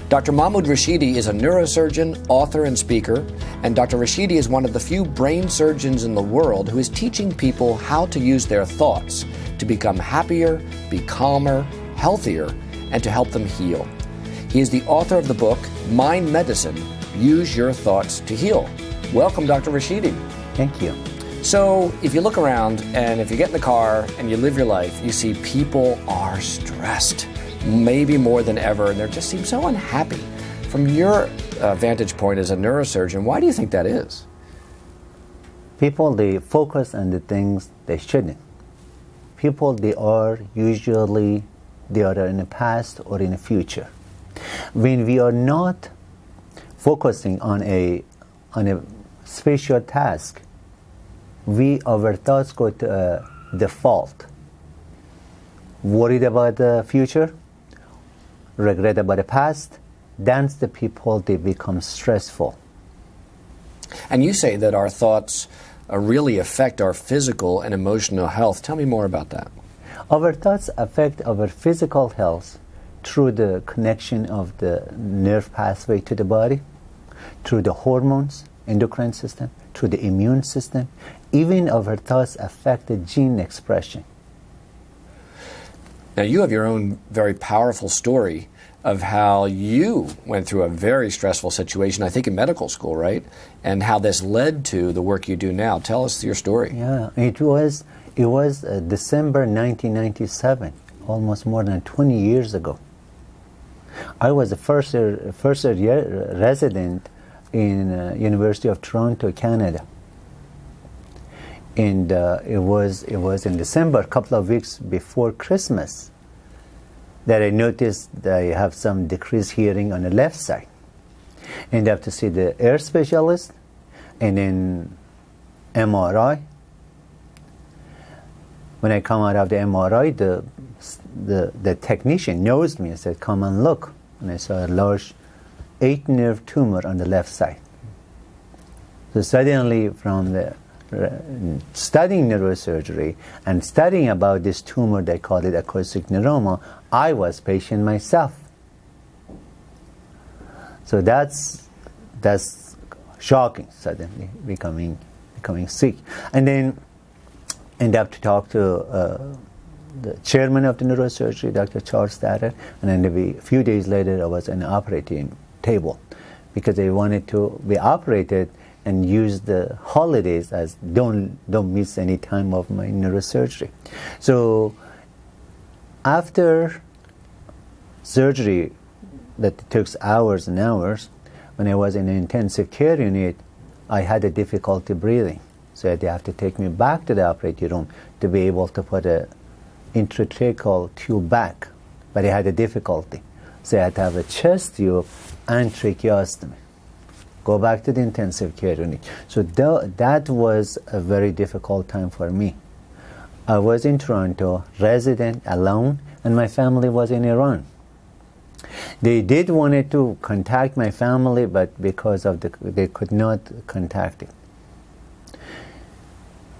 Dr. Mahmoud Rashidi is a neurosurgeon, author, and speaker, and Dr. Rashidi is one of the few brain surgeons in the world who is teaching people how to use their thoughts to become happier, be calmer, healthier, and to help them heal. He is the author of the book, Mind Medicine, Use Your Thoughts to Heal. Welcome, Dr. Rashidi. Thank you. So, if you look around and if you get in the car and you live your life, you see people are stressed, maybe more than ever, and they just seem so unhappy. From your vantage point as a neurosurgeon, why do you think that is? People, they focus on the things they shouldn't. People, they are usually, they are in the past or in the future. When we are not focusing on a special task, our thoughts go to default. Worried about the future, regret about the past, that's the people, they become stressful. And you say that our thoughts really affect our physical and emotional health. Tell me more about that. Our thoughts affect our physical health through the connection of the nerve pathway to the body, through the hormones, endocrine system, through the immune system. Even our thoughts affect the gene expression. Now, you have your own very powerful story of how you went through a very stressful situation, I think in medical school, right? And how this led to the work you do now. Tell us your story. Yeah, it was December 1997, almost more than 20 years ago. I was a first year resident in University of Toronto, Canada. And it was in December, a couple of weeks before Christmas, that I noticed that I have some decreased hearing on the left side. And I have to see the ear specialist and then MRI. When I come out of the MRI, the technician knows me and said, "Come and look." And I saw a large 8-nerve tumor on the left side. So suddenly, from the studying neurosurgery and studying about this tumor, they call it acoustic neuroma, I was patient myself. So that's shocking, suddenly becoming sick. And then end up to talk to the chairman of the neurosurgery, Dr. Charles Statter, and then a few days later I was on the operating table because they wanted to be operated and use the holidays as don't miss any time of my neurosurgery. So after surgery that took hours and hours, when I was in the intensive care unit, I had a difficulty breathing. So they have to take me back to the operating room to be able to put a intratracheal tube back. But I had a difficulty. So I had to have a chest tube and tracheostomy. Go back to the intensive care unit. So that was a very difficult time for me. I was in Toronto, resident, alone, and my family was in Iran. They did wanted to contact my family, but because of they could not contact it.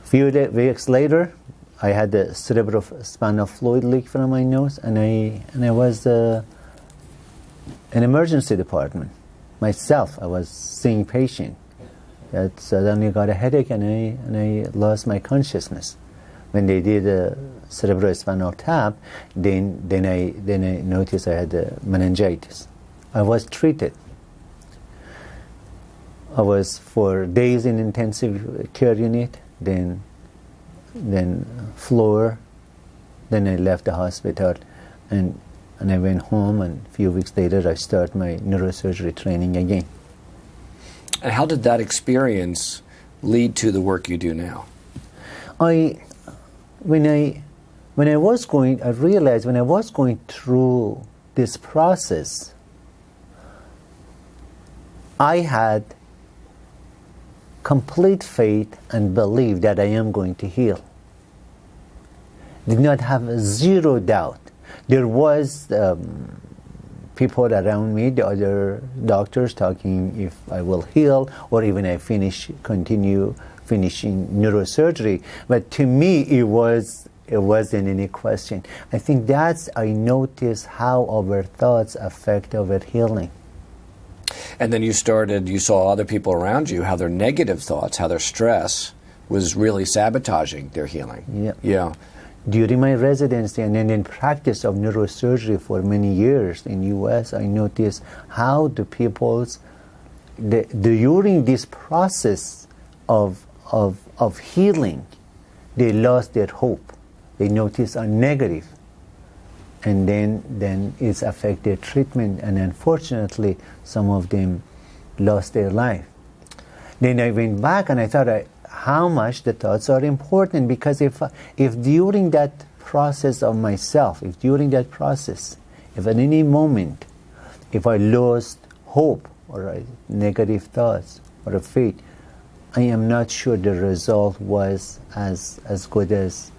Few weeks later, I had the cerebrospinal fluid leak from my nose, and I was in emergency department. Myself, I was seeing patient that suddenly got a headache and I lost my consciousness. When they did a cerebrospinal tap, then I noticed I had meningitis. I was treated. I was for days in intensive care unit, then floor, then I left the hospital, and I went home, and a few weeks later I started my neurosurgery training again. And how did that experience lead to the work you do now? I realized when I was going through this process, I had complete faith and belief that I am going to heal. Did not have zero doubt. There was people around me, the other doctors, talking if I will heal or even continue finishing neurosurgery. But to me, it was it wasn't any question. I think I noticed how our thoughts affect our healing. And then you saw other people around you, how their negative thoughts, how their stress was really sabotaging their healing. Yeah. Yeah. During my residency and then in practice of neurosurgery for many years in U.S., I noticed how the people's during this process of healing, they lost their hope. They noticed a negative, and then it's affected treatment, and unfortunately, some of them lost their life. Then I went back and I thought how much the thoughts are important, because if during that process of myself, if at any moment, if I lost hope or negative thoughts or a faith, I am not sure the result was as good as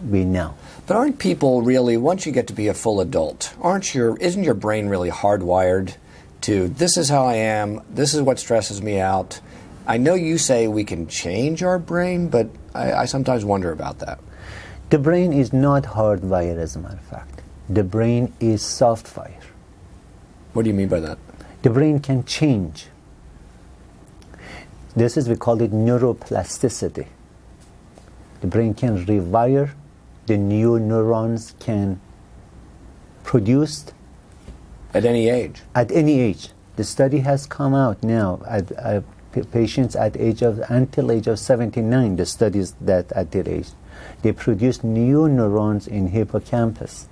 we know. But aren't people really, once you get to be a full adult, isn't your brain really hardwired to, this is how I am, this is what stresses me out? I know you say we can change our brain, but I sometimes wonder about that. The brain is not hardwired, as a matter of fact. The brain is software. What do you mean by that? The brain can change. We call it neuroplasticity. The brain can rewire. The new neurons can produce. At any age? At any age. The study has come out now at patients until age of 79, the studies that at their age, they produce new neurons in hippocampus.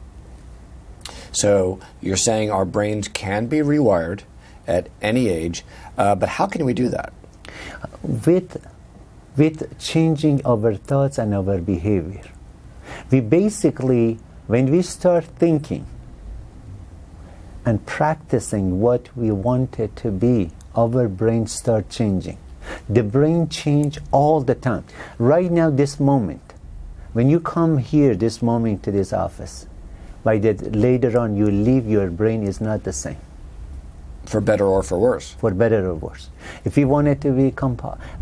So you're saying our brains can be rewired at any age, but how can we do that? With changing our thoughts and our behavior. We basically, when we start thinking and practicing what we want it to be, our brain start changing. The brain change all the time. Right now, this moment, when you come here this moment to this office, later on you leave, your brain is not the same. For better or for worse? For better or worse. If we want it to be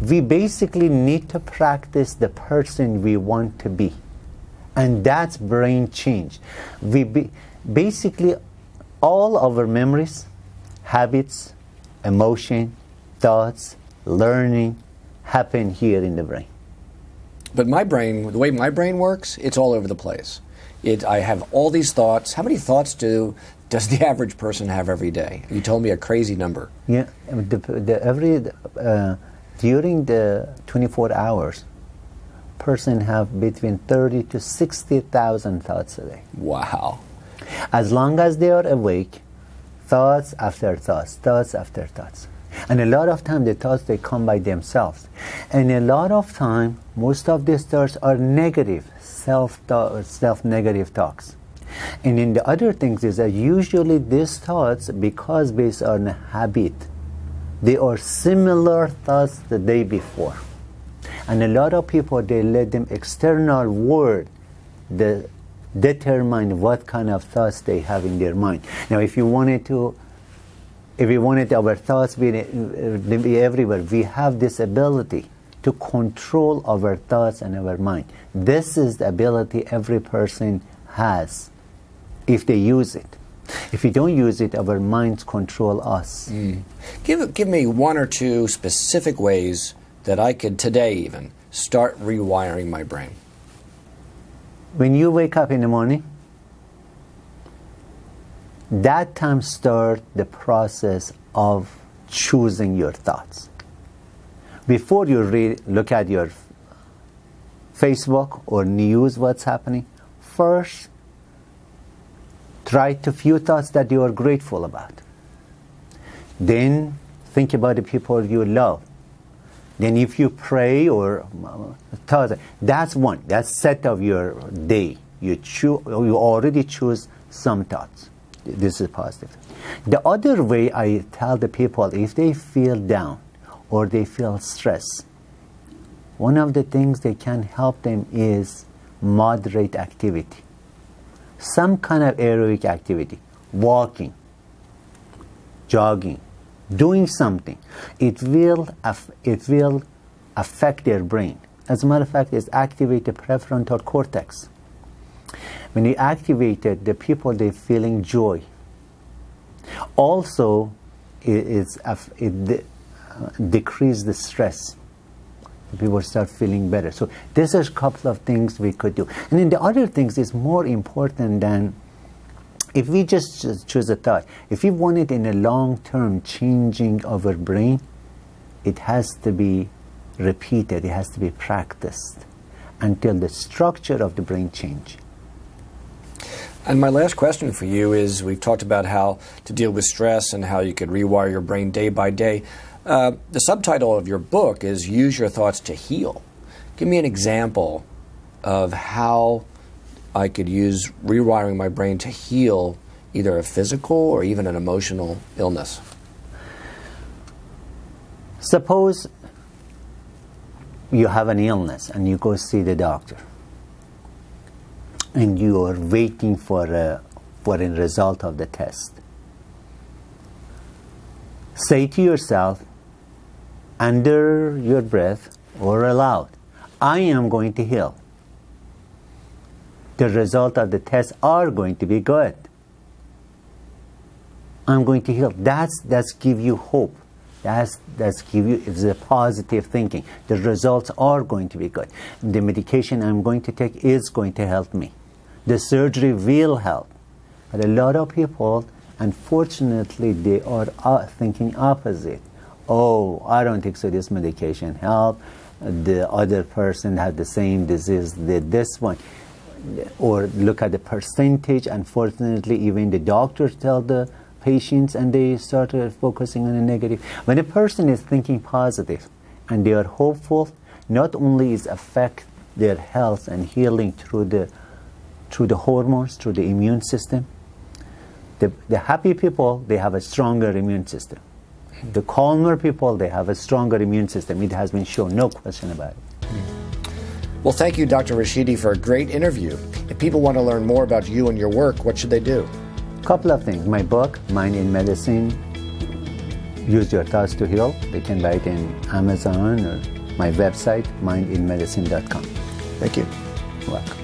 we basically need to practice the person we want to be. And that's brain change. Basically, all our memories, habits, emotion, thoughts, learning happen here in the brain. But my brain, the way my brain works, it's all over the place. I have all these thoughts. How many thoughts does the average person have every day? You told me a crazy number. Yeah, during the 24 hours, person have between 30 to 60,000 thoughts a day. Wow. As long as they are awake, thoughts after thoughts, thoughts after thoughts. And a lot of time the thoughts, they come by themselves. And a lot of time, most of these thoughts are negative, self-negative thoughts. And in the other things is that usually these thoughts, because based on a habit, they are similar thoughts the day before. And a lot of people, they let them external world determine what kind of thoughts they have in their mind. Now, if we wanted our thoughts be everywhere, we have this ability to control our thoughts and our mind. This is the ability every person has if they use it. If we don't use it, our minds control us. Give me one or two specific ways that I could today even start rewiring my brain. When you wake up in the morning, that time start the process of choosing your thoughts. Before you look at your Facebook or news, what's happening, first try to few thoughts that you are grateful about. Then think about the people you love. Then if you pray or thoughts, that's one. That's set of your day. You already choose some thoughts. This is positive. The other way I tell the people, if they feel down or they feel stress, one of the things that can help them is moderate activity. Some kind of aerobic activity, walking, jogging, doing something. It will affect their brain. As a matter of fact, it activates the prefrontal cortex. When you activate it, the people, they're feeling joy. Also, it decreases the stress. People start feeling better. So these are a couple of things we could do. And then the other things is more important than if we just choose a thought. If we want it in a long-term changing of our brain, it has to be repeated, it has to be practiced until the structure of the brain change. And my last question for you is, we've talked about how to deal with stress and how you could rewire your brain day by day. The subtitle of your book is Use Your Thoughts to Heal. Give me an example of how I could use rewiring my brain to heal either a physical or even an emotional illness. Suppose you have an illness and you go see the doctor and you are waiting for a result of the test. Say to yourself, under your breath or aloud, I am going to heal. The result of the tests are going to be good. I'm going to heal. That's give you hope. That's give you, it's a positive thinking. The results are going to be good. The medication I'm going to take is going to help me. The surgery will help. But a lot of people, unfortunately, they are thinking opposite. Oh, I don't think so, this medication help. The other person had the same disease, this one. Or look at the percentage. Unfortunately, even the doctors tell the patients and they started focusing on the negative. When a person is thinking positive and they are hopeful, not only is affect their health and healing through the hormones, through the immune system. The happy people, they have a stronger immune system. The calmer people, they have a stronger immune system. It has been shown, no question about it. Well, thank you, Dr. Rashidi, for a great interview. If people want to learn more about you and your work, what should they do? Couple of things. My book, Mind in Medicine, Use Your Thoughts to Heal. They can buy it in Amazon or my website, mindinmedicine.com. Thank you. You're welcome.